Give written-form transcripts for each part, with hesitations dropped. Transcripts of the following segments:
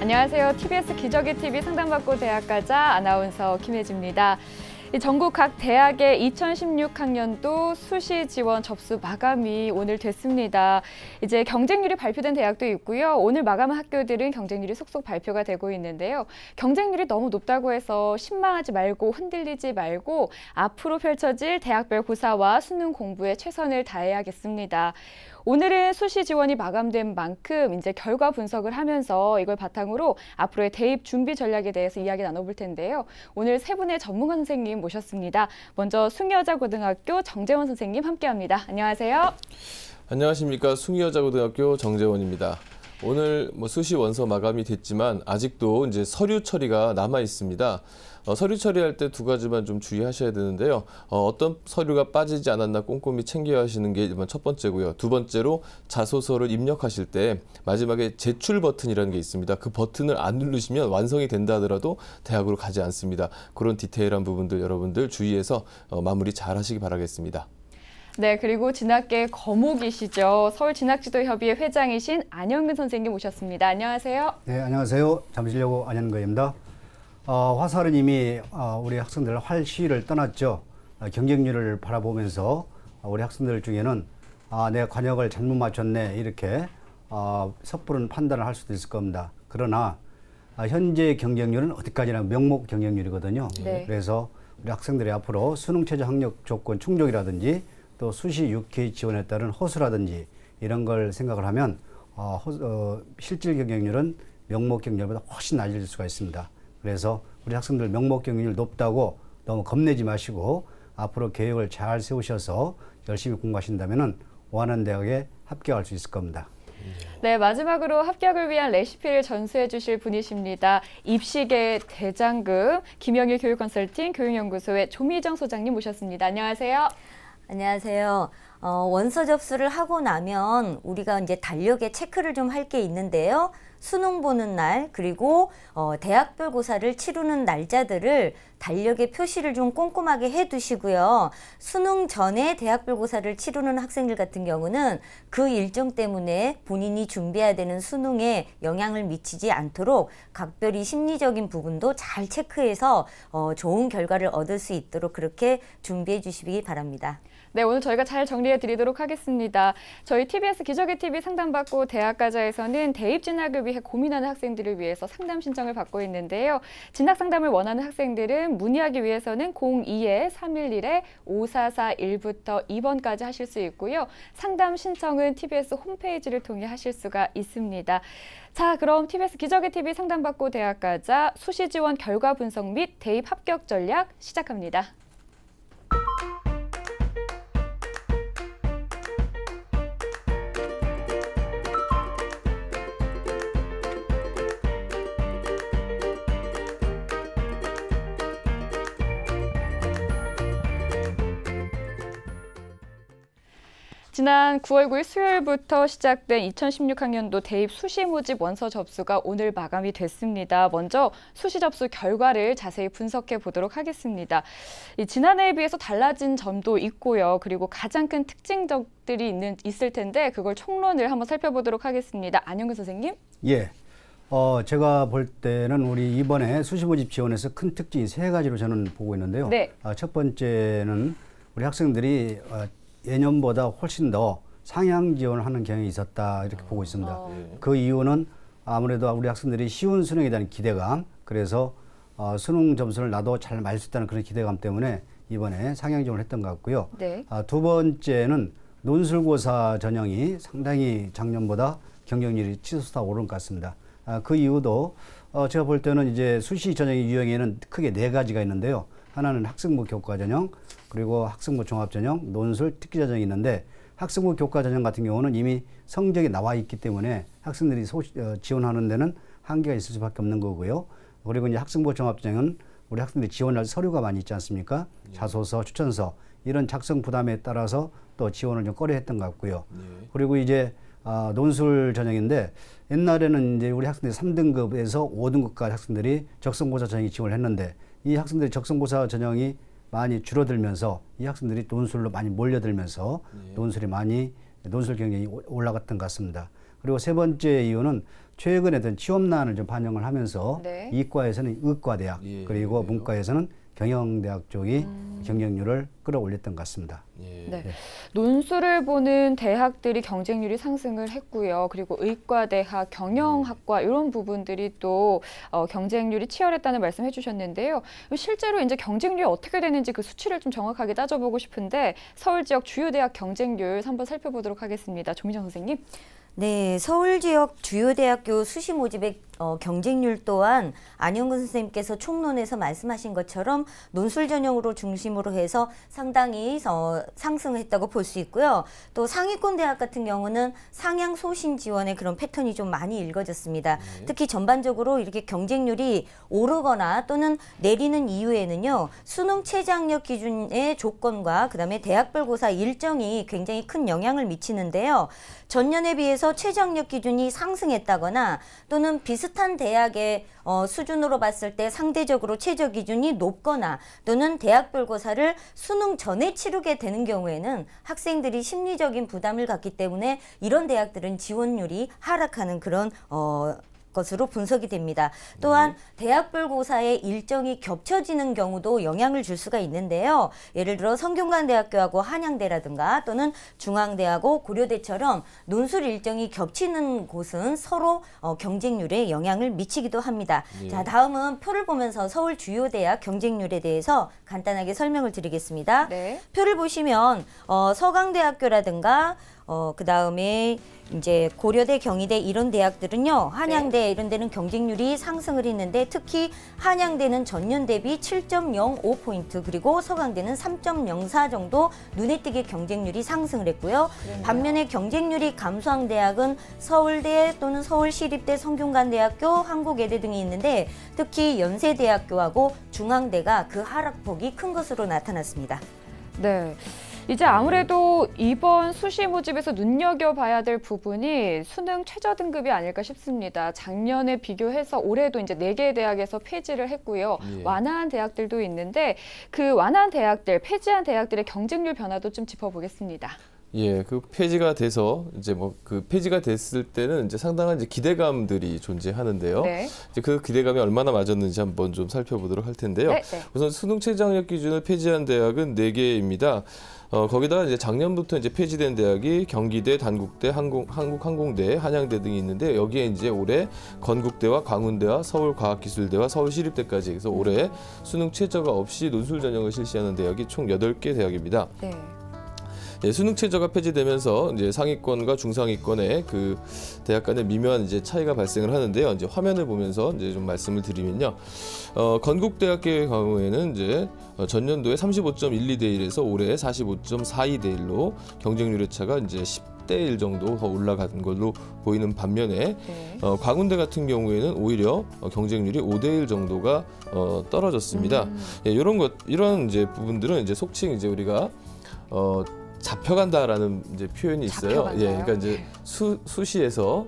안녕하세요. TBS 기적의 TV 상담받고 대학가자 아나운서 김혜지입니다. 전국 각 대학의 2016학년도 수시 지원 접수 마감이 오늘 됐습니다. 이제 경쟁률이 발표된 대학도 있고요. 오늘 마감한 학교들은 경쟁률이 속속 발표가 되고 있는데요. 경쟁률이 너무 높다고 해서 신망하지 말고 흔들리지 말고 앞으로 펼쳐질 대학별 고사와 수능 공부에 최선을 다해야겠습니다. 오늘은 수시 지원이 마감된 만큼 이제 결과 분석을 하면서 이걸 바탕으로 앞으로의 대입 준비 전략에 대해서 이야기 나눠볼 텐데요. 오늘 세 분의 전문가 선생님 모셨습니다. 먼저 숭의여자고등학교 정재원 선생님 함께합니다. 안녕하세요. 안녕하십니까. 숭의여자고등학교 정재원입니다. 오늘 수시 원서 마감이 됐지만 아직도 이제 서류 처리가 남아 있습니다. 서류 처리할 때 두 가지만 좀 주의하셔야 되는데요. 어떤 서류가 빠지지 않았나 꼼꼼히 챙겨 하시는 게 일단 첫 번째고요. 두 번째로 자소서를 입력하실 때 마지막에 제출 버튼이라는 게 있습니다. 그 버튼을 안 누르시면 완성이 된다 하더라도 대학으로 가지 않습니다. 그런 디테일한 부분들 여러분들 주의해서 마무리 잘 하시기 바라겠습니다. 네, 그리고 진학계 거목이시죠. 서울진학지도협의회 회장이신 안현근 선생님 모셨습니다. 안녕하세요. 네, 안녕하세요. 잠실여고 안현근입니다. 화살은 이미 우리 학생들 활시위를 떠났죠. 경쟁률을 바라보면서 우리 학생들 중에는 내가 관역을 잘못 맞췄네 이렇게 섣부른 판단을 할 수도 있을 겁니다. 그러나 현재 경쟁률은 어디까지나 명목 경쟁률이거든요. 네. 그래서 우리 학생들이 앞으로 수능 최저 학력 조건 충족이라든지 또 수시 6K 지원에 따른 허수라든지 이런 걸 생각을 하면 실질 경쟁률은 명목 경쟁률보다 훨씬 낮을 수가 있습니다. 그래서 우리 학생들 명목 경쟁률 높다고 너무 겁내지 마시고 앞으로 계획을 잘 세우셔서 열심히 공부하신다면 원하는 대학에 합격할 수 있을 겁니다. 네, 마지막으로 합격을 위한 레시피를 전수해 주실 분이십니다. 입시계 대장금 김영일 교육컨설팅 교육연구소의 조미정 소장님 모셨습니다. 안녕하세요. 안녕하세요. 원서 접수를 하고 나면 우리가 이제 달력에 체크를 좀 할 게 있는데요. 수능 보는 날 그리고 대학별 고사를 치르는 날짜들을 달력에 표시를 좀 꼼꼼하게 해두시고요. 수능 전에 대학별 고사를 치르는 학생들 같은 경우는 그 일정 때문에 본인이 준비해야 되는 수능에 영향을 미치지 않도록 각별히 심리적인 부분도 잘 체크해서 좋은 결과를 얻을 수 있도록 그렇게 준비해 주시기 바랍니다. 네, 오늘 저희가 잘 정리해 드리도록 하겠습니다. 저희 TBS 기적의 TV 상담받고 대학가자에서는 대입 진학을 위해 고민하는 학생들을 위해서 상담 신청을 받고 있는데요. 진학 상담을 원하는 학생들은 문의하기 위해서는 02-311-5441부터 2번까지 하실 수 있고요. 상담 신청은 TBS 홈페이지를 통해 하실 수가 있습니다. 자, 그럼 TBS 기적의 TV 상담받고 대학가자 수시 지원 결과 분석 및 대입 합격 전략 시작합니다. 지난 9월 9일 수요일부터 시작된 2016학년도 대입 수시 모집 원서 접수가 오늘 마감이 됐습니다. 먼저 수시 접수 결과를 자세히 분석해 보도록 하겠습니다. 지난해에 비해서 달라진 점도 있고요. 그리고 가장 큰 특징들이 있을 텐데 그걸 총론을 한번 살펴보도록 하겠습니다. 안현근 선생님. 예. 제가 볼 때는 우리 이번에 수시 모집 지원에서 큰 특징이 세 가지로 저는 보고 있는데요. 네. 첫 번째는 우리 학생들이 예년보다 훨씬 더 상향 지원을 하는 경향이 있었다 이렇게 보고 있습니다. 그 이유는 아무래도 우리 학생들이 쉬운 수능에 대한 기대감, 그래서 수능 점수를 나도 잘 맞을 수 있다는 그런 기대감 때문에 이번에 상향 지원을 했던 것 같고요. 네. 두 번째는 논술고사 전형이 상당히 작년보다 경쟁률이 치솟아 오른 것 같습니다. 그 이유도 제가 볼 때는 이제 수시 전형의 유형에는 크게 네 가지가 있는데요. 하나는 학생부 교과 전형, 그리고 학생부 종합 전형, 논술 특기 전형이 있는데 학생부 교과 전형 같은 경우는 이미 성적이 나와 있기 때문에 학생들이 지원하는 데는 한계가 있을 수밖에 없는 거고요. 그리고 이제 학생부 종합 전형은 우리 학생들이 지원할 서류가 많이 있지 않습니까? 자소서, 추천서 이런 작성 부담에 따라서 또 지원을 좀 꺼려했던 것 같고요. 그리고 이제 논술 전형인데 옛날에는 이제 우리 학생들이 3등급에서 5등급까지 학생들이 적성고사 전형이 지원을 했는데 이 학생들이 적성고사 전형이 많이 줄어들면서 이 학생들이 논술로 많이 몰려들면서 논술 경쟁이 올라갔던 것 같습니다. 그리고 세 번째 이유는 최근에 든 취업난을 좀 반영을 하면서 네. 이과에서는 의과대학 예, 그리고 예. 문과에서는 경영대학 쪽이 경쟁률을 끌어올렸던 것 같습니다. 예. 네. 논술을 보는 대학들이 경쟁률이 상승을 했고요. 그리고 의과대학, 경영학과 이런 부분들이 또 경쟁률이 치열했다는 말씀 해주셨는데요. 실제로 이제 경쟁률이 어떻게 되는지 그 수치를 좀 정확하게 따져보고 싶은데 서울 지역 주요 대학 경쟁률 한번 살펴보도록 하겠습니다. 조민정 선생님. 네, 서울 지역 주요 대학교 수시 모집의 경쟁률 또한 안영근 선생님께서 총론에서 말씀하신 것처럼 논술 전형으로 중심으로 해서 상당히 상승했다고 볼 수 있고요. 또 상위권 대학 같은 경우는 상향 소신 지원의 그런 패턴이 좀 많이 읽어졌습니다. 특히 전반적으로 이렇게 경쟁률이 오르거나 또는 내리는 이유에는요. 수능 최저학력 기준의 조건과 그다음에 대학별 고사 일정이 굉장히 큰 영향을 미치는데요. 전년에 비해서 최저학력 기준이 상승했다거나 또는 비슷한 대학의 수준으로 봤을 때 상대적으로 최저 기준이 높거나 또는 대학별 고사를 수능 전에 치르게 되는 경우에는 학생들이 심리적인 부담을 갖기 때문에 이런 대학들은 지원율이 하락하는 그런 것으로 분석이 됩니다. 또한 대학별 고사의 일정이 겹쳐지는 경우도 영향을 줄 수가 있는데요. 예를 들어 성균관대학교하고 한양대라든가 또는 중앙대하고 고려대처럼 논술 일정이 겹치는 곳은 서로 경쟁률에 영향을 미치기도 합니다. 예. 자, 다음은 표를 보면서 서울 주요 대학 경쟁률에 대해서 간단하게 설명을 드리겠습니다. 네. 표를 보시면 서강대학교라든가 그 다음에 이제 고려대, 경희대 이런 대학들은요, 한양대 이런 데는 경쟁률이 상승을 했는데 특히 한양대는 전년 대비 7.05포인트 그리고 서강대는 3.04 정도 눈에 띄게 경쟁률이 상승을 했고요. 반면에 경쟁률이 감소한 대학은 서울대 또는 서울시립대, 성균관대학교, 한국외대 등이 있는데 특히 연세대학교하고 중앙대가 그 하락폭이 큰 것으로 나타났습니다. 네. 이제 아무래도 이번 수시 모집에서 눈여겨봐야 될 부분이 수능 최저 등급이 아닐까 싶습니다. 작년에 비교해서 올해도 이제 4개의 대학에서 폐지를 했고요. 예. 완화한 대학들도 있는데 그 완화한 대학들, 폐지한 대학들의 경쟁률 변화도 좀 짚어보겠습니다. 예, 그 폐지가 돼서 이제 뭐 그 폐지가 됐을 때는 이제 상당한 이제 기대감들이 존재하는데요. 네. 이제 그 기대감이 얼마나 맞았는지 한번 좀 살펴보도록 할 텐데요. 네, 네. 우선 수능 최저학력 기준을 폐지한 대학은 4개입니다. 거기다가 이제 작년부터 이제 폐지된 대학이 경기대, 단국대, 한국항공대, 한양대 등이 있는데 여기에 이제 올해 건국대와 광운대와 서울과학기술대와 서울시립대까지 해서 올해 수능 최저가 없이 논술 전형을 실시하는 대학이 총 8개 대학입니다. 네. 예, 수능 최저가 폐지되면서 이제 상위권과 중상위권의 그 대학 간의 미묘한 이제 차이가 발생을 하는데요. 이제 화면을 보면서 이제 좀 말씀을 드리면요. 건국대학교의 경우에는 이제 전년도에 35.12대 1에서 올해 45.42대 1로 경쟁률의 차가 이제 10대 1 정도 더 올라간 걸로 보이는 반면에 네. 광운대 같은 경우에는 오히려 경쟁률이 5대 1 정도가 떨어졌습니다. 예, 이런 이제 부분들은 이제 속칭 이제 우리가 잡혀간다라는 이제 표현이 있어요. 잡혀간다요? 예, 그러니까 이제 수시에서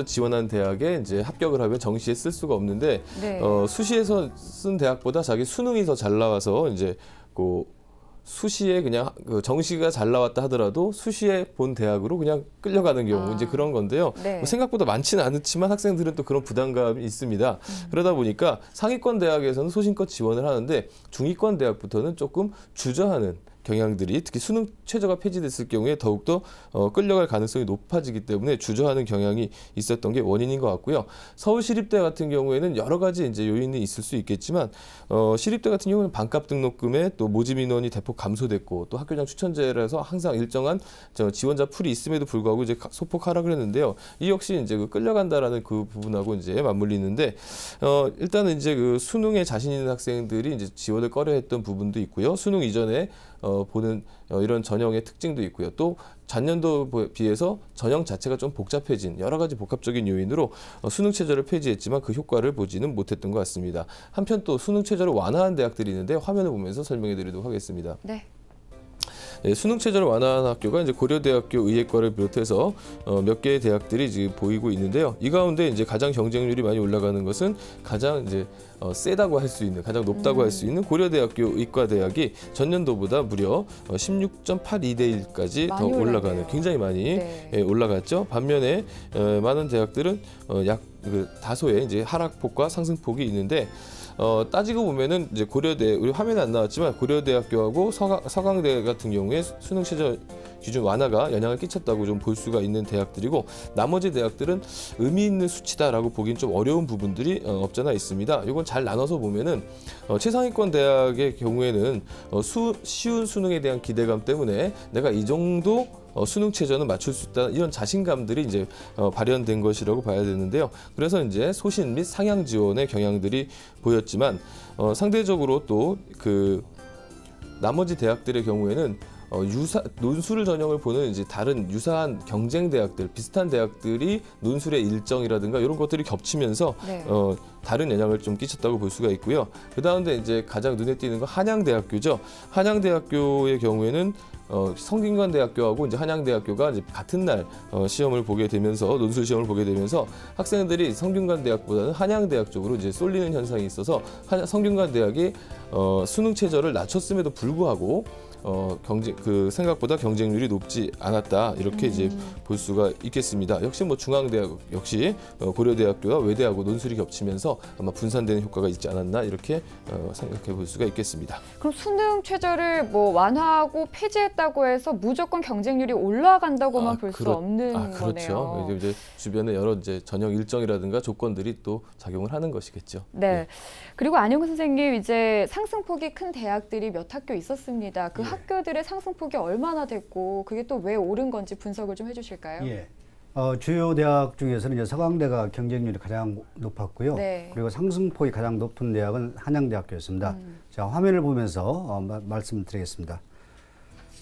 지원한 대학에 이제 합격을 하면 정시에 쓸 수가 없는데 네. 수시에서 쓴 대학보다 자기 수능이 더 잘 나와서 이제 그 수시에 그냥 그 정시가 잘 나왔다 하더라도 수시에 본 대학으로 그냥 끌려가는 경우 이제 그런 건데요. 네. 뭐 생각보다 많지는 않지만 학생들은 또 그런 부담감이 있습니다. 그러다 보니까 상위권 대학에서는 소신껏 지원을 하는데 중위권 대학부터는 조금 주저하는 경향들이 특히 수능 최저가 폐지됐을 경우에 더욱더 끌려갈 가능성이 높아지기 때문에 주저하는 경향이 있었던 게 원인인 것 같고요. 서울시립대 같은 경우에는 여러 가지 이제 요인이 있을 수 있겠지만 시립대 같은 경우는 반값 등록금에 또 모집 인원이 대폭 감소됐고 또 학교장 추천제라서 항상 일정한 지원자 풀이 있음에도 불구하고 이제 소폭 하락을 했는데요. 이 역시 이제 그 끌려간다라는 그 부분하고 이제 맞물리는데 일단은 이제 그 수능에 자신 있는 학생들이 이제 지원을 꺼려했던 부분도 있고요. 수능 이전에 보는 이런 전형의 특징도 있고요. 또 전년도에 비해서 전형 자체가 좀 복잡해진 여러 가지 복합적인 요인으로 수능 최저를 폐지했지만 그 효과를 보지는 못했던 것 같습니다. 한편 또 수능 최저를 완화한 대학들이 있는데 화면을 보면서 설명해 드리도록 하겠습니다. 네. 수능 체제를 완화한 학교가 이제 고려대학교 의예과를 비롯해서 몇 개의 대학들이 지금 보이고 있는데요. 이 가운데 이제 가장 경쟁률이 많이 올라가는 것은 가장 이제 세다고 할 수 있는, 가장 높다고 할 수 있는 고려대학교 의과대학이 전년도보다 무려 16.82대 1까지 더 올라가는, 굉장히 많이 네. 올라갔죠. 반면에 많은 대학들은 다소의 이제 하락폭과 상승폭이 있는데, 따지고 보면은 이제 고려대, 우리 화면에 안 나왔지만 고려대학교하고 서강대 같은 경우에 수능 최저 기준 완화가 영향을 끼쳤다고 좀 볼 수가 있는 대학들이고, 나머지 대학들은 의미 있는 수치다라고 보긴 좀 어려운 부분들이 없잖아 있습니다. 이건 잘 나눠서 보면은 최상위권 대학의 경우에는 쉬운 수능에 대한 기대감 때문에 내가 이 정도 수능 최저는 맞출 수 있다, 이런 자신감들이 이제 발현된 것이라고 봐야 되는데요. 그래서 이제 소신 및 상향 지원의 경향들이 보였지만, 상대적으로 또 그 나머지 대학들의 경우에는 논술 전형을 보는 이제 다른 유사한 경쟁 대학들, 비슷한 대학들이 논술의 일정이라든가 이런 것들이 겹치면서 네. 다른 영향을 좀 끼쳤다고 볼 수가 있고요. 그 다음에 이제 가장 눈에 띄는 건 한양대학교죠. 한양대학교의 경우에는 성균관대학교하고 이제 한양대학교가 이제 같은 날 시험을 보게 되면서, 논술 시험을 보게 되면서 학생들이 성균관대학보다는 한양대학 쪽으로 이제 쏠리는 현상이 있어서 성균관대학이 수능 최저를 낮췄음에도 불구하고 생각보다 경쟁률이 높지 않았다, 이렇게 이제 볼 수가 있겠습니다. 역시 뭐 중앙대학 역시 고려대학교와 외대하고 논술이 겹치면서 아마 분산되는 효과가 있지 않았나, 이렇게 생각해 볼 수가 있겠습니다. 그럼 수능 최저를 뭐 완화하고 폐지했다고 해서 무조건 경쟁률이 올라간다고만 볼 수 없는 그렇죠. 거네요. 이제 주변에 여러 이제 전형 일정이라든가 조건들이 또 작용을 하는 것이겠죠. 네. 그리고 안영근 선생님, 이제 상승폭이 큰 대학들이 몇 학교 있었습니다. 그 학교들의 상승폭이 얼마나 됐고 그게 또 왜 오른 건지 분석을 좀 해주실까요? 예. 주요 대학 중에서는 이제 서강대가 경쟁률이 가장 높았고요. 네. 그리고 상승폭이 가장 높은 대학은 한양대학교였습니다. 자, 화면을 보면서 말씀드리겠습니다.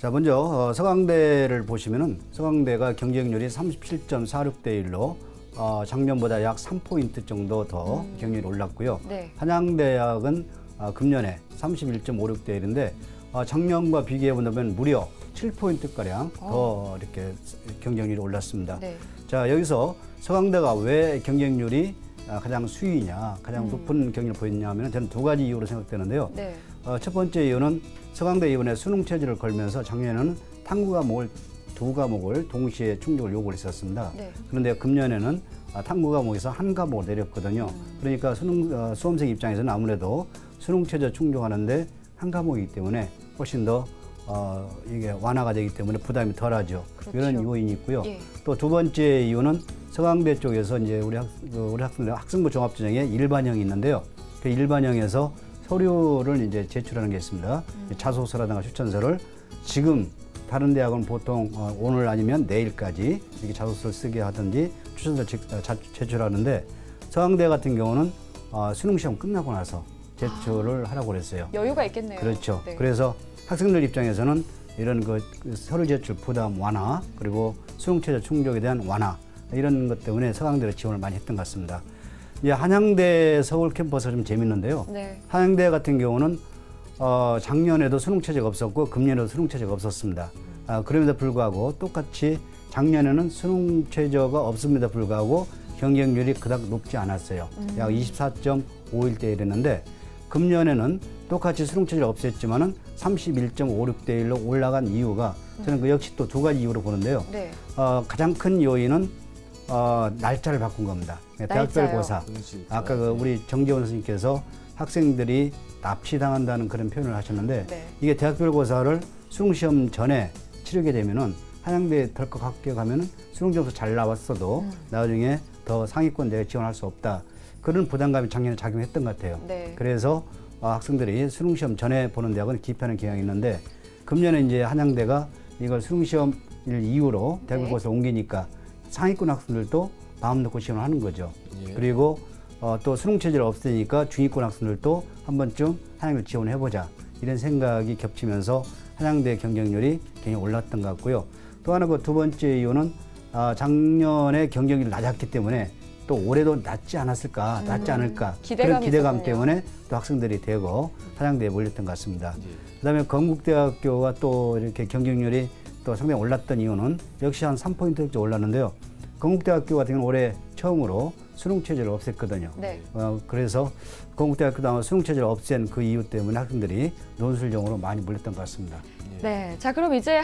자, 먼저 서강대를 보시면은 서강대가 경쟁률이 37.46대 1로 작년보다 약 3포인트 정도 더 경쟁률이 올랐고요. 네. 한양대학은 금년에 31.56대 1인데 작년과 비교해 본다면 무려 7포인트가량 더 이렇게 경쟁률이 올랐습니다. 네. 자, 여기서 서강대가 왜 경쟁률이 가장 수위냐, 가장 높은 경쟁률을 보였냐 하면 저는 두 가지 이유로 생각되는데요. 네. 첫 번째 이유는 서강대 이번에 수능 체제를 걸면서 작년에는 탐구 과목을 두 과목을 동시에 충족을 요구를 했었습니다. 네. 그런데 금년에는 탐구 과목에서 한 과목을 내렸거든요. 그러니까 수험생 입장에서는 아무래도 수능 체제 충족하는데 한 과목이기 때문에 훨씬 더 이게 완화가 되기 때문에 부담이 덜하죠. 그렇죠. 이런 요인이 있고요. 예. 또 두 번째 이유는 서강대 쪽에서 이제 우리 학생들 학생부 종합전형에 일반형이 있는데요. 그 일반형에서 서류를 이제 제출하는 게 있습니다. 자소서라든가 추천서를 지금 다른 대학은 보통 오늘 아니면 내일까지 이렇게 자소서를 쓰게 하든지 추천서를 제출하는데, 서강대 같은 경우는 수능 시험 끝나고 나서 제출을 하라고 그랬어요. 여유가 있겠네요. 그렇죠. 네. 그래서 학생들 입장에서는 이런 그 서류 제출 부담 완화, 그리고 수능 최저 충족에 대한 완화, 이런 것 때문에 서강대로 지원을 많이 했던 것 같습니다. 이제 한양대 서울 캠퍼스가 좀 재밌는데요. 네. 한양대 같은 경우는 작년에도 수능 체제가 없었고 금년에도 수능 체제가 없었습니다. 그럼에도 불구하고 똑같이 작년에는 수능 체제가 없음에도 불구하고 경쟁률이 그닥 높지 않았어요. 약 24.51대 1이었는데 금년에는 똑같이 수능 체제를 없앴지만은 31.56대 1로 올라간 이유가 저는 그 역시 또 두 가지 이유로 보는데요. 네. 가장 큰 요인은 날짜를 바꾼 겁니다. 대학별 고사. 아까 우리 정재원 선생님께서 학생들이 납치당한다는 그런 표현을 하셨는데, 네. 이게 대학별 고사를 수능 시험 전에 치르게 되면은 한양대 덜컥 학교 가면은 수능 점수 잘 나왔어도 나중에 더 상위권 대에 지원할 수 없다. 그런 부담감이 작년에 작용했던 것 같아요. 네. 그래서 학생들이 수능 시험 전에 보는 대학은 기피하는 경향이 있는데, 금년에 이제 한양대가 이걸 수능 시험을 이유로 대학별 고사를 옮기니까 상위권 학생들도 마음 놓고 지원을 하는 거죠. 예. 그리고 또 수능 체제를 없애니까 중위권 학생들도 한 번쯤 한양대 지원해보자, 이런 생각이 겹치면서 한양대 경쟁률이 굉장히 올랐던 것 같고요. 또 하나 그 두 번째 이유는 작년에 경쟁률이 낮았기 때문에 또 올해도 낫지 않았을까, 낫지 않을까 그런 기대감이 기대감 있었군요. 때문에 또 학생들이 되고 한양대에 몰렸던 것 같습니다. 예. 그다음에 건국대학교가 또 이렇게 경쟁률이 또 상당히 올랐던 이유는 역시 한 3포인트 정도 올랐는데요. 건국대학교 같은 경우는 올해 처음으로 수능 체제를 없앴거든요. 네. 그래서 건국대학교도 아마 수능 체제를 없앤 그 이유 때문에 학생들이 논술형으로 많이 몰렸던 것 같습니다. 네, 자 그럼 이제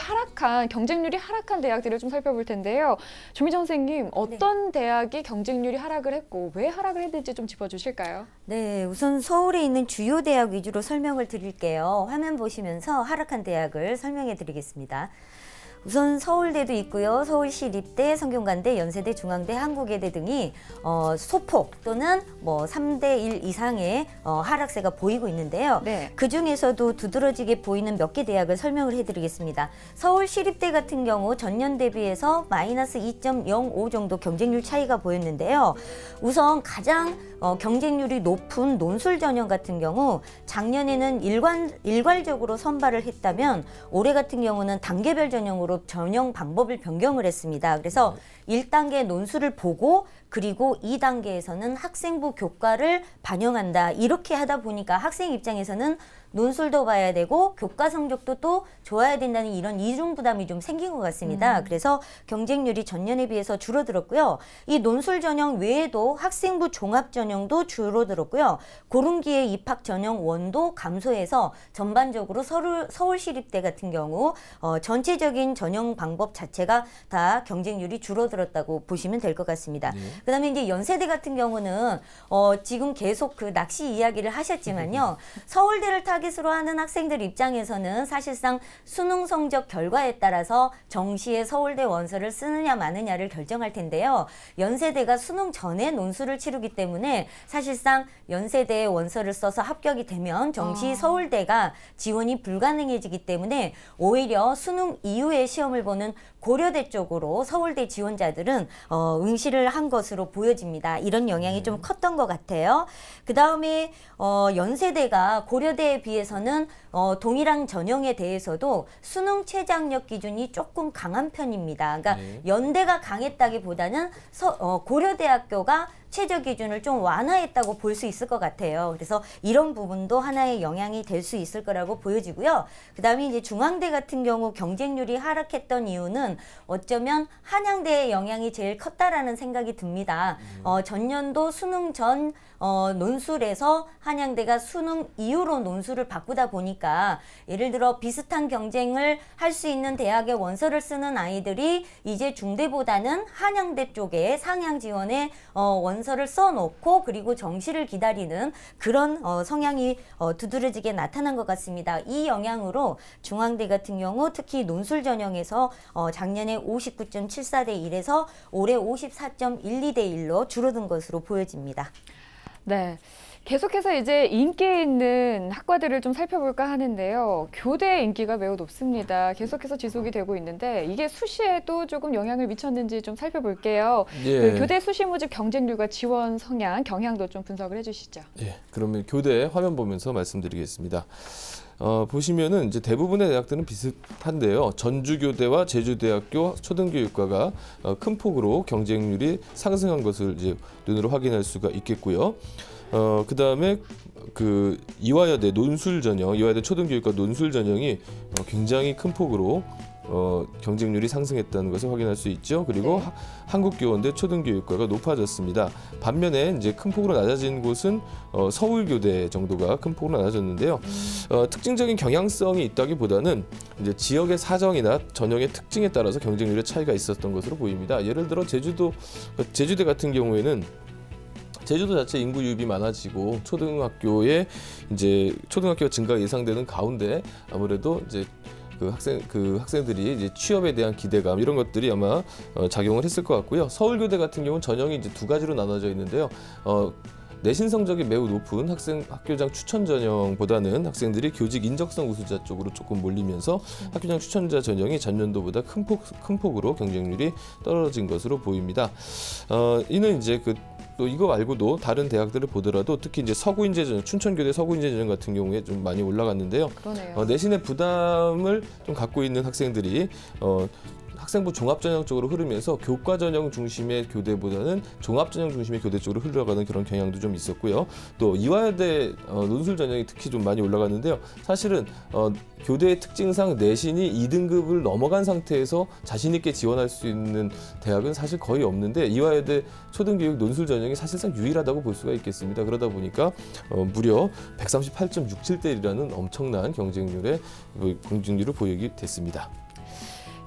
경쟁률이 하락한 대학들을 좀 살펴볼 텐데요. 조미정 선생님, 어떤 대학이 경쟁률이 하락을 했고 왜 하락을 했는지 좀 짚어주실까요? 네, 우선 서울에 있는 주요 대학 위주로 설명을 드릴게요. 화면 보시면서 하락한 대학을 설명해 드리겠습니다. 우선 서울대도 있고요. 서울시립대, 성균관대, 연세대, 중앙대, 한국예대 등이 소폭 또는 뭐 3대 1 이상의 하락세가 보이고 있는데요. 네. 그중에서도 두드러지게 보이는 몇 개 대학을 설명을 해드리겠습니다. 서울시립대 같은 경우 전년 대비해서 마이너스 2.05 정도 경쟁률 차이가 보였는데요. 우선 가장 경쟁률이 높은 논술 전형 같은 경우 작년에는 일괄적으로 선발을 했다면 올해 같은 경우는 단계별 전형으로 전형 방법을 변경을 했습니다. 그래서 1단계 논술을 보고 그리고 2단계에서는 학생부 교과를 반영한다. 이렇게 하다 보니까 학생 입장에서는 논술도 봐야 되고 교과 성적도 또 좋아야 된다는 이런 이중 부담이 좀 생긴 것 같습니다. 그래서 경쟁률이 전년에 비해서 줄어들었고요. 이 논술 전형 외에도 학생부 종합 전형도 줄어들었고요. 고른기의 입학 전형 원도 감소해서 전반적으로 서울시립대 같은 경우 전체적인 전형 방법 자체가 다 경쟁률이 줄어들었다고 보시면 될 것 같습니다. 그다음에 이제 연세대 같은 경우는 지금 계속 그 낚시 이야기를 하셨지만요. 서울대를 타깃으로 하는 학생들 입장에서는 사실상 수능 성적 결과에 따라서 정시에 서울대 원서를 쓰느냐 마느냐를 결정할 텐데요. 연세대가 수능 전에 논술을 치르기 때문에 사실상 연세대에 원서를 써서 합격이 되면 정시 서울대가 지원이 불가능해지기 때문에 오히려 수능 이후에 시험을 보는 고려대 쪽으로 서울대 지원자들은 응시를 한 것으로 보여집니다. 이런 영향이 좀 컸던 것 같아요. 그 다음에 연세대가 고려대에 비해서는 동일한 전형에 대해서도 수능 최저학력 기준이 조금 강한 편입니다. 그러니까 연대가 강했다기보다는 고려대학교가 최저 기준을 좀 완화했다고 볼 수 있을 것 같아요. 그래서 이런 부분도 하나의 영향이 될 수 있을 거라고 보여지고요. 그 다음에 이제 중앙대 같은 경우 경쟁률이 하락했던 이유는 어쩌면 한양대의 영향이 제일 컸다라는 생각이 듭니다. 전년도 수능 전 논술에서 한양대가 수능 이후로 논술을 바꾸다 보니까 예를 들어 비슷한 경쟁을 할 수 있는 대학의 원서를 쓰는 아이들이 이제 중대보다는 한양대 쪽에 상향 지원에 원서를 써놓고 그리고 정시를 기다리는 그런 성향이 두드러지게 나타난 것 같습니다. 이 영향으로 중앙대 같은 경우 특히 논술 전형에서 작년에 59.74대 1에서 올해 54.12대 1로 줄어든 것으로 보여집니다. 네. 계속해서 이제 인기 있는 학과들을 좀 살펴볼까 하는데요. 교대의 인기가 매우 높습니다. 계속해서 지속이 되고 있는데 이게 수시에도 조금 영향을 미쳤는지 좀 살펴볼게요. 예. 그 교대 수시 모집 경쟁률과 지원 성향, 경향도 좀 분석을 해주시죠. 예, 그러면 교대 화면 보면서 말씀드리겠습니다. 보시면은 이제 대부분의 대학들은 비슷한데요. 전주교대와 제주대학교 초등교육과가 큰 폭으로 경쟁률이 상승한 것을 이제 눈으로 확인할 수가 있겠고요. 그 다음에 그 이화여대 논술 전형, 이화여대 초등교육과 논술 전형이 굉장히 큰 폭으로 경쟁률이 상승했다는 것을 확인할 수 있죠. 그리고 네. 한국교원대 초등교육과가 높아졌습니다. 반면에 이제 큰 폭으로 낮아진 곳은 서울교대 정도가 큰 폭으로 낮아졌는데요. 특징적인 경향성이 있다기보다는 이제 지역의 사정이나 전형의 특징에 따라서 경쟁률의 차이가 있었던 것으로 보입니다. 예를 들어 제주대 같은 경우에는 제주도 자체 인구 유입이 많아지고 초등학교가 증가 예상되는 가운데 아무래도 이제 그 학생들이 이제 취업에 대한 기대감 이런 것들이 아마 작용을 했을 것 같고요. 서울교대 같은 경우는 전형이 이제 두 가지로 나눠져 있는데요. 내신 성적이 매우 높은 학교장 추천 전형보다는 학생들이 교직 인적성 우수자 쪽으로 조금 몰리면서 학교장 추천자 전형이 전년도보다 큰 폭으로 경쟁률이 떨어진 것으로 보입니다. 이는 이제 또 이거 말고도 다른 대학들을 보더라도 특히 이제 서구인재 전형, 춘천교대 서구인재 전형 같은 경우에 좀 많이 올라갔는데요. 그러네요. 내신의 부담을 좀 갖고 있는 학생들이 학생부 종합전형 쪽으로 흐르면서 교과전형 중심의 교대보다는 종합전형 중심의 교대 쪽으로 흘러가는 그런 경향도 좀 있었고요. 또 이화여대 논술 전형이 특히 좀 많이 올라갔는데요. 사실은 교대의 특징상 내신이 2등급을 넘어간 상태에서 자신 있게 지원할 수 있는 대학은 사실 거의 없는데 이화여대 초등교육 논술 전형이 사실상 유일하다고 볼 수가 있겠습니다. 그러다 보니까 무려 138.67대 1이라는 엄청난 경쟁률을 보이게 됐습니다.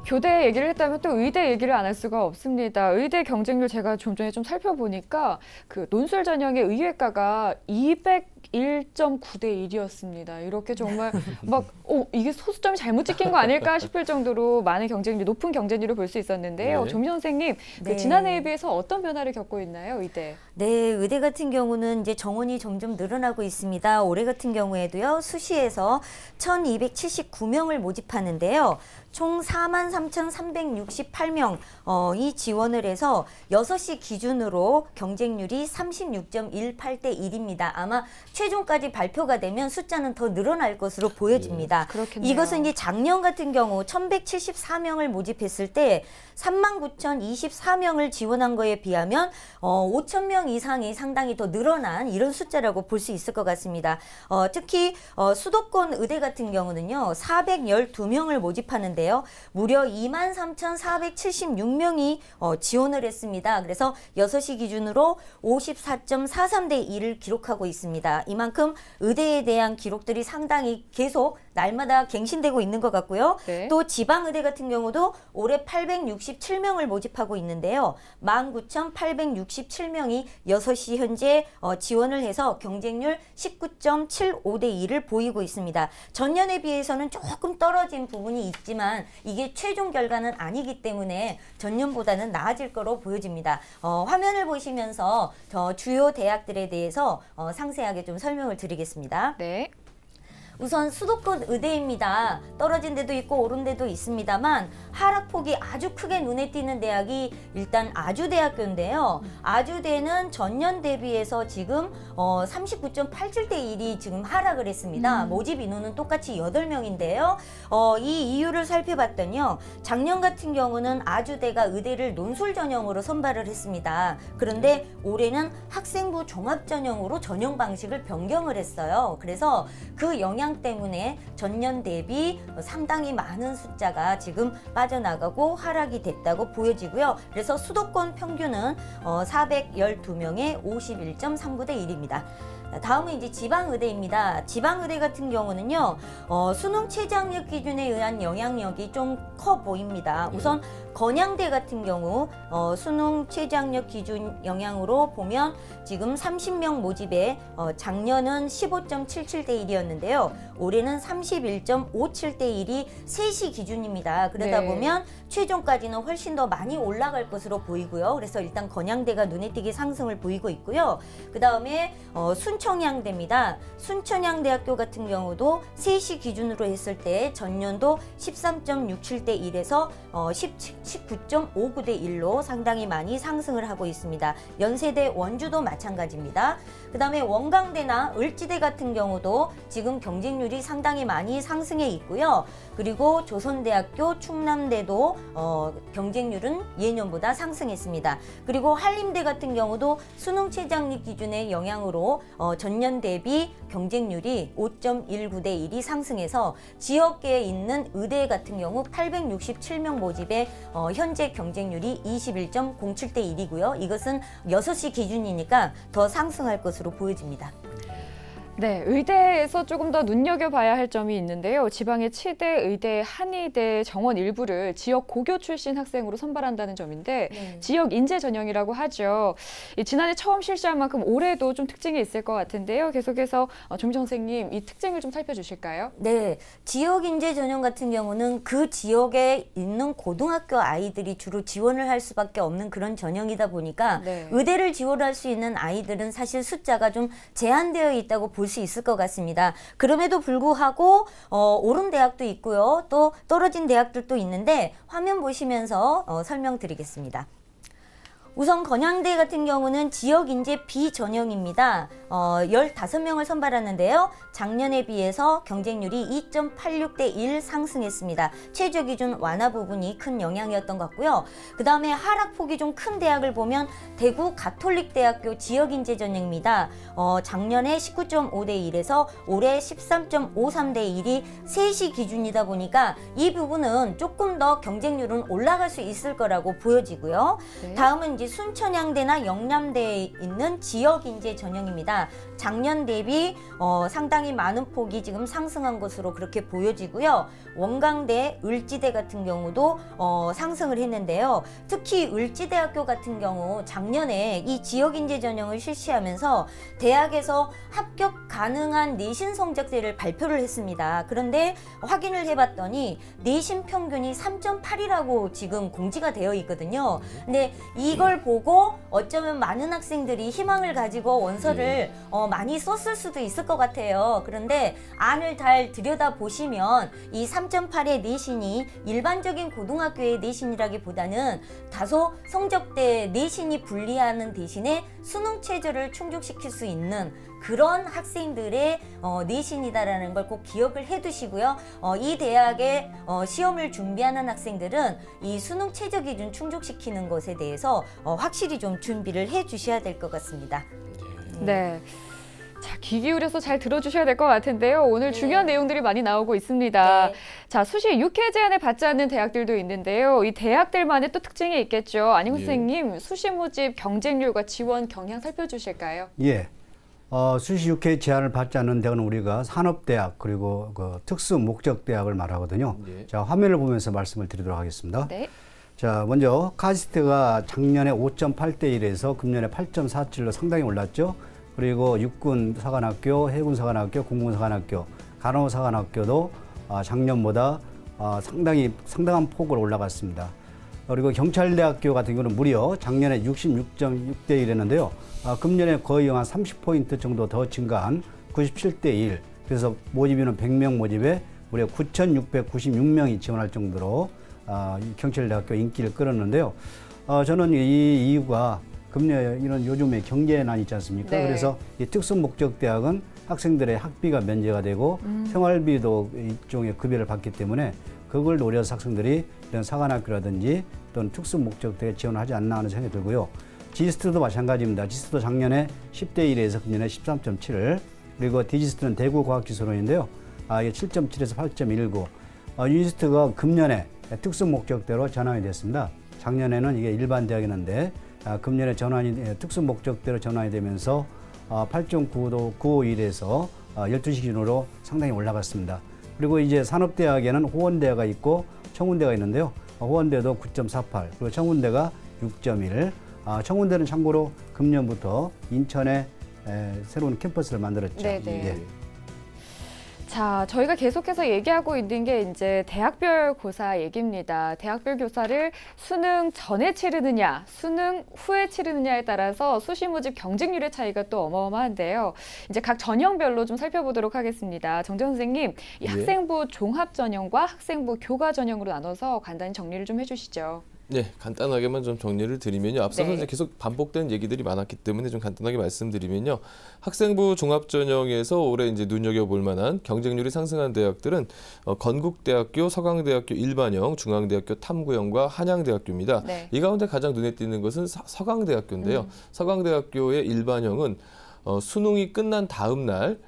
교대 얘기를 했다면 또 의대 얘기를 안 할 수가 없습니다. 의대 경쟁률 제가 좀 전에 좀 살펴보니까 그 논술 전형의 의외과가 201.9대 1이었습니다. 이렇게 정말 막 이게 소수점이 잘못 찍힌 거 아닐까 싶을 정도로 많은 경쟁률, 높은 경쟁률을 볼 수 있었는데요. 네. 조미 선생님, 네. 그 지난해에 비해서 어떤 변화를 겪고 있나요, 의대? 네, 의대 같은 경우는 이제 정원이 점점 늘어나고 있습니다. 올해 같은 경우에도요, 수시에서 1,279명을 모집하는데요. 총 43,368명 이 지원을 해서 6시 기준으로 경쟁률이 36.18대 1입니다. 아마 최종까지 발표가 되면 숫자는 더 늘어날 것으로 보여집니다. 그렇겠네요. 이것은 이제 작년 같은 경우 1,174명을 모집했을 때 39,024명을 지원한 거에 비하면 5,000명 이상이 상당히 더 늘어난 이런 숫자라고 볼 수 있을 것 같습니다. 특히 수도권 의대 같은 경우는요. 412명을 모집하는데요. 무려 23,476명이 지원을 했습니다. 그래서 6시 기준으로 54.43대 1을 기록하고 있습니다. 이만큼 의대에 대한 기록들이 상당히 계속 날마다 갱신되고 있는 것 같고요. 네. 또 지방의대 같은 경우도 올해 867명을 모집하고 있는데요. 19,867명이 6시 현재 지원을 해서 경쟁률 19.75대 1을 보이고 있습니다. 전년에 비해서는 조금 떨어진 부분이 있지만 이게 최종 결과는 아니기 때문에 전년보다는 나아질 거로 보여집니다. 화면을 보시면서 주요 대학들에 대해서 상세하게 좀 설명을 드리겠습니다. 네. 우선 수도권 의대입니다. 떨어진 데도 있고 오른 데도 있습니다만 하락폭이 아주 크게 눈에 띄는 대학이 일단 아주대학교인데요. 아주대는 전년 대비해서 지금 39.87대 1이 지금 하락을 했습니다. 모집 인원은 똑같이 8명인데요. 이 이유를 살펴봤더니요. 작년 같은 경우는 아주대가 의대를 논술 전형으로 선발을 했습니다. 그런데 올해는 학생부 종합 전형으로 전형 방식을 변경을 했어요. 그래서 그 영향 때문에 전년 대비 상당히 많은 숫자가 지금 빠져나가고 하락이 됐다고 보여지고요. 그래서 수도권 평균은 412명에 51.39대 1입니다. 다음은 이제 지방의대입니다. 지방의대 같은 경우는요, 수능 최저학력 기준에 의한 영향력이 좀 커 보입니다. 우선 건양대 같은 경우 수능 최저학력 기준 영향으로 보면 지금 30명 모집에 작년은 15.77대 1이었는데요. 올해는 31.57대 1이 3시 기준입니다. 그러다 네. 보면 최종까지는 훨씬 더 많이 올라갈 것으로 보이고요. 그래서 일단 건양대가 눈에 띄게 상승을 보이고 있고요. 그 다음에 순천향대입니다. 순천향대학교 같은 경우도 3시 기준으로 했을 때 전년도 13.67대 1에서 19.59대 1로 상당히 많이 상승을 하고 있습니다. 연세대 원주도 마찬가지입니다. 그 다음에 원광대나 을지대 같은 경우도 지금 경쟁률이 상당히 많이 상승해 있고요. 그리고 조선대학교, 충남대도 경쟁률은 예년보다 상승했습니다. 그리고 한림대 같은 경우도 수능 최저학력 기준의 영향으로 전년 대비 경쟁률이 5.19대 1이 상승해서 지역계에 있는 의대 같은 경우 867명 모집에 현재 경쟁률이 21.07대 1이고요. 이것은 6시 기준이니까 더 상승할 것으로 보여집니다. 네, 의대에서 조금 더 눈여겨봐야 할 점이 있는데요. 지방의 치대, 의대, 한의대, 정원 일부를 지역 고교 출신 학생으로 선발한다는 점인데 네. 지역 인재 전형이라고 하죠. 지난해 처음 실시한 만큼 올해도 좀 특징이 있을 것 같은데요. 계속해서 조미정 선생님 이 특징을 좀 살펴주실까요? 네, 지역 인재 전형 같은 경우는 그 지역에 있는 고등학교 아이들이 주로 지원을 할 수밖에 없는 그런 전형이다 보니까 네. 의대를 지원할 수 있는 아이들은 사실 숫자가 좀 제한되어 있다고 볼 수 있을 것 같습니다. 그럼에도 불구하고 오른 대학도 있고요. 또 떨어진 대학들도 있는데 화면 보시면서 설명드리겠습니다. 우선 건양대 같은 경우는 지역인재 비전형입니다. 15명을 선발하는데요. 작년에 비해서 경쟁률이 2.86대 1 상승했습니다. 최저 기준 완화 부분이 큰 영향이었던 것 같고요. 그 다음에 하락폭이 좀 큰 대학을 보면 대구 가톨릭대학교 지역인재 전형입니다. 작년에 19.5대 1에서 올해 13.53대 1이 3시 기준이다 보니까 이 부분은 조금 더 경쟁률은 올라갈 수 있을 거라고 보여지고요. 네. 다음은 이제 순천향대나 영남대에 있는 지역인재 전형입니다. 작년 대비 상당히 많은 폭이 지금 상승한 것으로 그렇게 보여지고요. 원광대, 을지대 같은 경우도 상승을 했는데요. 특히 을지대학교 같은 경우 작년에 이 지역인재 전형을 실시하면서 대학에서 합격 가능한 내신 성적대를 발표를 했습니다. 그런데 확인을 해봤더니 내신 평균이 3.8이라고 지금 공지가 되어 있거든요. 근데 이걸 보고 어쩌면 많은 학생들이 희망을 가지고 원서를 많이 썼을 수도 있을 것 같아요. 그런데 안을 잘 들여다보시면 이 3.8의 내신이 일반적인 고등학교의 내신이라기보다는 다소 성적대 내신이 불리하는 대신에 수능 최저를 충족시킬 수 있는 그런 학생들의 내신이다라는 걸 꼭 기억을 해두시고요. 이 대학의 시험을 준비하는 학생들은 이 수능 최저 기준 충족시키는 것에 대해서 확실히 좀 준비를 해주셔야 될 것 같습니다. 네. 자, 귀 기울여서 잘 들어주셔야 될 것 같은데요. 오늘 네. 중요한 내용들이 많이 나오고 있습니다. 네. 자, 수시 6회 제한을 받지 않는 대학들도 있는데요. 이 대학들만의 또 특징이 있겠죠. 안희훈 선생님, 수시 모집 경쟁률과 지원 경향 살펴주실까요? 예. 수시 6회 제한을 받지 않는 대학은 우리가 산업대학 그리고 그 특수 목적대학을 말하거든요. 예. 자, 화면을 보면서 말씀을 드리도록 하겠습니다. 네. 자, 먼저 카시트가 작년에 5.8대 1에서 금년에 8.47로 상당히 올랐죠. 그리고 육군사관학교, 해군사관학교, 공군사관학교, 간호사관학교도 작년보다 상당한 폭으로 올라갔습니다. 그리고 경찰대학교 같은 경우는 무려 작년에 66.6대 1이었는데요. 금년에 거의 한 30포인트 정도 더 증가한 97대 1. 그래서 모집인은 100명 모집에 무려 9,696명이 지원할 정도로 경찰대학교 인기를 끌었는데요. 저는 이 이유가 이런 요즘에 경제난 있지 않습니까? 네. 그래서 이 특수목적대학은 학생들의 학비가 면제가 되고 생활비도 일종의 급여를 받기 때문에 그걸 노려서 학생들이 이런 사관학교라든지 또는 특수목적대에 지원하지 않나 하는 생각이 들고요. 지스트도 마찬가지입니다. 지스트도 작년에 10대 1에서 금년에 13.7을 그리고 디지스트는 대구과학기술원인데요. 이게 7.7에서 8.19. 유니스트가 금년에 특수목적대로 전환이 됐습니다. 작년에는 이게 일반 대학이었는데 금년에 특수목적대로 전환이 되면서 8.9도 951에서 12시 기준으로 상당히 올라갔습니다. 그리고 이제 산업대학에는 호원대가 있고 청운대가 있는데요. 호원대도 9.48, 그리고 청운대가 6.1. 청운대는 참고로 금년부터 인천에 새로운 캠퍼스를 만들었죠. 네네. 예. 자, 저희가 계속해서 얘기하고 있는 게 이제 대학별 고사 얘기입니다. 대학별 교사를 수능 전에 치르느냐, 수능 후에 치르느냐에 따라서 수시 모집 경쟁률의 차이가 또 어마어마한데요. 이제 각 전형별로 좀 살펴보도록 하겠습니다. 정재훈 선생님, 이 예. 학생부 종합 전형과 학생부 교과 전형으로 나눠서 간단히 정리를 좀 해주시죠. 네, 간단하게만 좀 정리를 드리면요. 앞서서 네. 이제 계속 반복된 얘기들이 많았기 때문에 좀 간단하게 말씀드리면요. 학생부 종합전형에서 올해 이제 눈여겨볼 만한 경쟁률이 상승한 대학들은 건국대학교, 서강대학교 일반형, 중앙대학교 탐구형과 한양대학교입니다. 네. 이 가운데 가장 눈에 띄는 것은 서강대학교인데요. 서강대학교의 일반형은 수능이 끝난 다음 날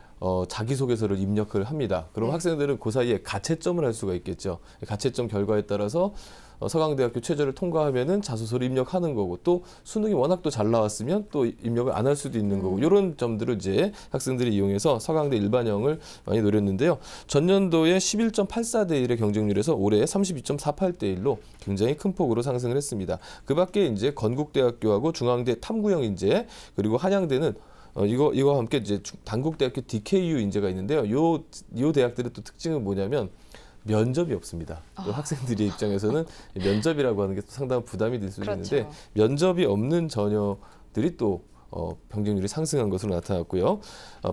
자기소개서를 입력을 합니다. 그럼 네. 학생들은 그 사이에 가채점을 할 수가 있겠죠. 가채점 결과에 따라서 서강대학교 최저를 통과하면은 자소서를 입력하는 거고 또 수능이 워낙 또 잘 나왔으면 또 입력을 안 할 수도 있는 거고 이런 점들을 이제 학생들이 이용해서 서강대 일반형을 많이 노렸는데요. 전년도에 11.84대 1의 경쟁률에서 올해 32.48대 1로 굉장히 큰 폭으로 상승을 했습니다. 그 밖에 이제 건국대학교하고 중앙대 탐구형 인재 그리고 한양대는 이거와 함께 이제 단국대학교 DKU 인재가 있는데요. 요 대학들의 또 특징은 뭐냐면 면접이 없습니다. 학생들의 입장에서는 면접이라고 하는 게 상당한 부담이 될 수 그렇죠. 있는데 면접이 없는 전형들이 또 경쟁률이 상승한 것으로 나타났고요.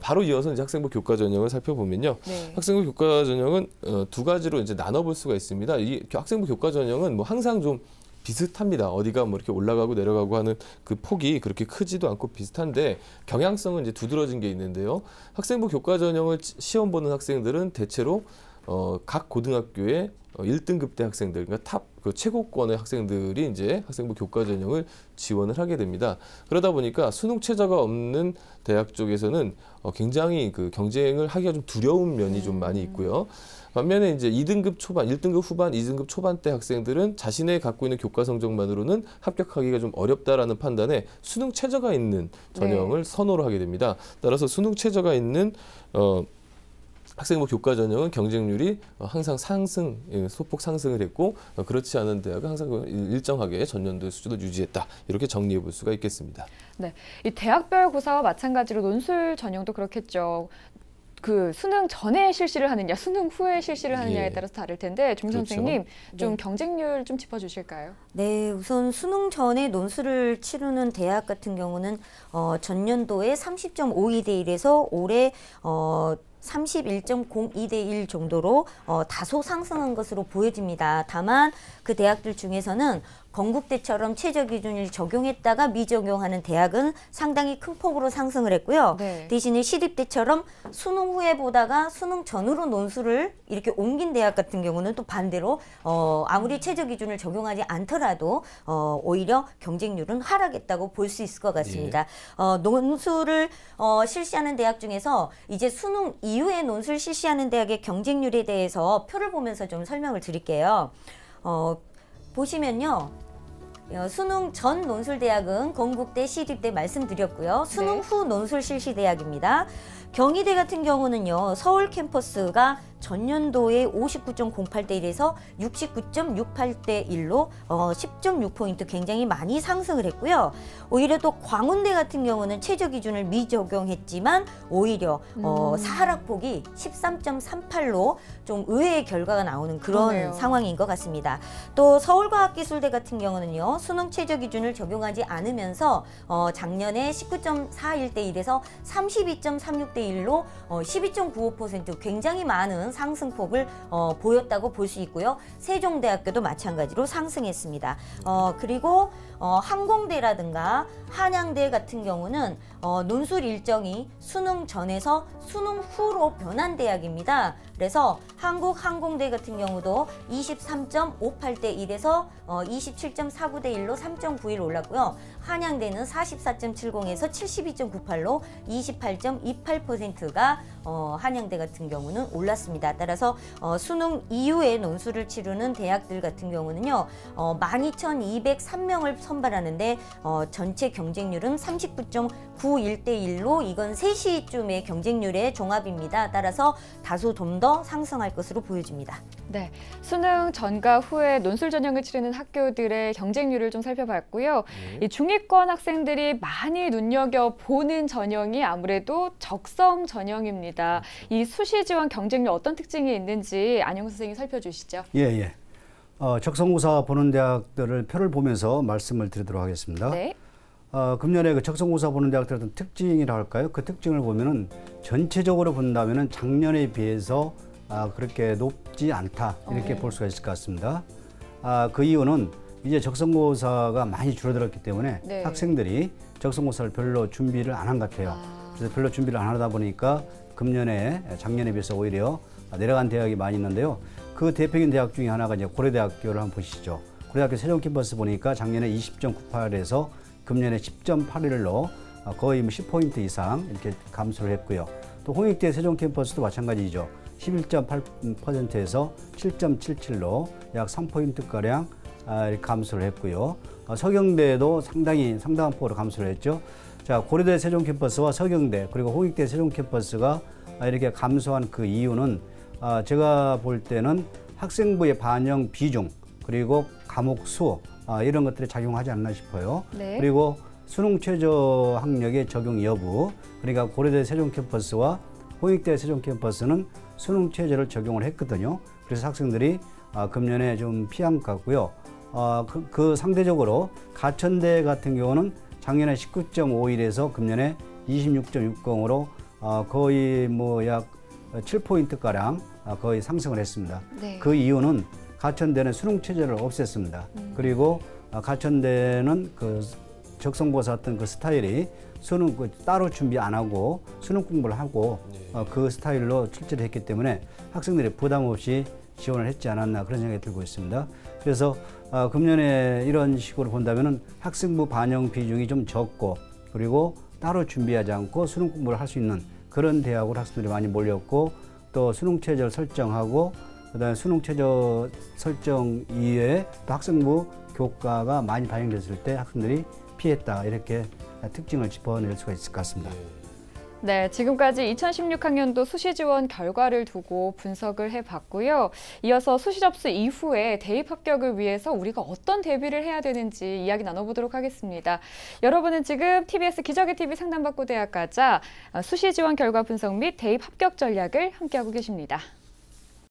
바로 이어서 이제 학생부 교과 전형을 살펴보면요. 네. 학생부 교과 전형은 두 가지로 이제 나눠볼 수가 있습니다. 이 학생부 교과 전형은 뭐 항상 좀 비슷합니다. 어디가 뭐 이렇게 올라가고 내려가고 하는 그 폭이 그렇게 크지도 않고 비슷한데 경향성은 이제 두드러진 게 있는데요. 학생부 교과 전형을 시험 보는 학생들은 대체로 각 고등학교의 1등급 대 학생들, 그러니까 탑 그 최고권의 학생들이 이제 학생부 교과 전형을 지원을 하게 됩니다. 그러다 보니까 수능 최저가 없는 대학 쪽에서는 굉장히 그 경쟁을 하기가 좀 두려운 면이 좀 많이 있고요. 반면에 이제 2등급 초반, 1등급 후반, 2등급 초반대 학생들은 자신의 갖고 있는 교과 성적만으로는 합격하기가 좀 어렵다라는 판단에 수능 최저가 있는 전형을 선호를 하게 됩니다. 따라서 수능 최저가 있는 학생부 교과 전형은 경쟁률이 항상 소폭 상승을 했고 그렇지 않은 대학은 항상 일정하게 전년도의 수준을 유지했다. 이렇게 정리해 볼 수가 있겠습니다. 네, 이 대학별 고사와 마찬가지로 논술 전형도 그렇겠죠. 그 수능 전에 실시를 하느냐, 수능 후에 실시를 하느냐에 따라서 다를 텐데 종 선생님 좀 경쟁률 좀 짚어주실까요? 네, 우선 수능 전에 논술을 치르는 대학 같은 경우는 전년도에 30.52대 1에서 올해 31.02대 1 정도로 다소 상승한 것으로 보여집니다. 다만 그 대학들 중에서는 건국대처럼 최저 기준을 적용했다가 미적용하는 대학은 상당히 큰 폭으로 상승을 했고요. 네. 대신에 시립대처럼 수능 후에 보다가 수능 전으로 논술을 이렇게 옮긴 대학 같은 경우는 또 반대로 아무리 최저 기준을 적용하지 않더라도 오히려 경쟁률은 하락했다고 볼 수 있을 것 같습니다. 논술을 실시하는 대학 중에서 이제 수능 이후에 논술 실시하는 대학의 경쟁률에 대해서 표를 보면서 좀 설명을 드릴게요. 보시면요. 수능 전 논술대학은 건국대, 시립대 말씀드렸고요. 수능 후 논술 실시 대학입니다. 경희대 같은 경우는요. 서울 캠퍼스가 전년도에 59.08대 1에서 69.68대 1로 10.6포인트 굉장히 많이 상승을 했고요. 오히려 또 광운대 같은 경우는 최저 기준을 미적용했지만 오히려 하락폭이 13.38로 좀 의외의 결과가 나오는 그런 그러네요. 상황인 것 같습니다. 또 서울과학기술대 같은 경우는요. 수능 최저 기준을 적용하지 않으면서 작년에 19.41대 1에서 32.36대 1로 12.95% 굉장히 많은 상승폭을 보였다고 볼 수 있고요. 세종대학교도 마찬가지로 상승했습니다. 그리고 항공대라든가 한양대 같은 경우는 논술 일정이 수능 전에서 수능 후로 변한 대학입니다. 그래서 한국항공대 같은 경우도 23.58대 1에서 27.49대 1로 3.91 올랐고요. 한양대는 44.70에서 72.98로 28.28%가 한양대 같은 경우는 올랐습니다. 따라서 수능 이후에 논술을 치르는 대학들 같은 경우는요. 12,203명을 선발하는데 전체 경쟁률은 39.91대 1로 이건 3시쯤의 경쟁률의 종합입니다. 따라서 다소 좀 더 상승할 것으로 보여집니다. 네, 수능 전과 후에 논술 전형을 치르는 학교들의 경쟁률을 좀 살펴봤고요. 이 중위권 학생들이 많이 눈여겨보는 전형이 아무래도 적성 전형입니다. 이 수시 지원 경쟁률 어떤 특징이 있는지 안영수 선생님이 살펴주시죠. 예. 적성고사 보는 대학들을 표를 보면서 말씀을 드리도록 하겠습니다. 네. 금년에 그 적성고사 보는 대학들의 어떤 특징이라 할까요? 그 특징을 보면은 전체적으로 본다면은 작년에 비해서 그렇게 높지 않다 이렇게 볼 수가 있을 것 같습니다. 그 이유는 이제 적성고사가 많이 줄어들었기 때문에 학생들이 적성고사를 별로 준비를 안 한 것 같아요. 그래서 별로 준비를 안 하다 보니까 금년에 작년에 비해서 오히려 내려간 대학이 많이 있는데요. 그 대표적인 대학 중에 하나가 이제 고려대학교를 한번 보시죠. 고려대학교 세종 캠퍼스 보니까 작년에 20.98에서 금년에 10.81로 거의 10포인트 이상 이렇게 감소를 했고요. 또 홍익대 세종 캠퍼스도 마찬가지죠. 11.8%에서 7.77로 약 3포인트가량 이렇게 감소를 했고요. 서경대도 상당한 폭으로 감소를 했죠. 자, 고려대 세종 캠퍼스와 서경대 그리고 홍익대 세종 캠퍼스가 이렇게 감소한 그 이유는 제가 볼 때는 학생부의 반영 비중 그리고 과목 수 이런 것들이 작용하지 않나 싶어요. 네. 그리고 수능 최저 학력의 적용 여부 그러니까 고려대 세종 캠퍼스와 홍익대 세종 캠퍼스는 수능 최저를 적용을 했거든요. 그래서 학생들이 금년에 좀 피한 것 같고요. 그 상대적으로 가천대 같은 경우는 작년에 19.51에서 금년에 26.60으로 거의 약 7포인트가량 거의 상승을 했습니다. 네. 그 이유는 가천대는 수능 최저를 없앴습니다. 그리고 가천대는 그 적성고사 어떤 그 스타일이 수능 따로 준비 안 하고 수능 공부를 하고 그 스타일로 출제를 했기 때문에 학생들이 부담 없이 지원을 했지 않았나 그런 생각이 들고 있습니다. 그래서 금년에 이런 식으로 본다면은 학생부 반영 비중이 좀 적고 그리고 따로 준비하지 않고 수능 공부를 할 수 있는 그런 대학으로 학생들이 많이 몰렸고 또 수능 최저를 설정하고 그다음에 수능 최저 설정 이외에 또 학생부 교과가 많이 반영됐을 때 학생들이 피했다 이렇게 특징을 짚어낼 수가 있을 것 같습니다. 네, 지금까지 2016학년도 수시 지원 결과를 두고 분석을 해봤고요. 이어서 수시 접수 이후에 대입 합격을 위해서 우리가 어떤 대비를 해야 되는지 이야기 나눠보도록 하겠습니다. 여러분은 지금 TBS 기적의 TV 상담받고 대학 가자 수시 지원 결과 분석 및 대입 합격 전략을 함께하고 계십니다.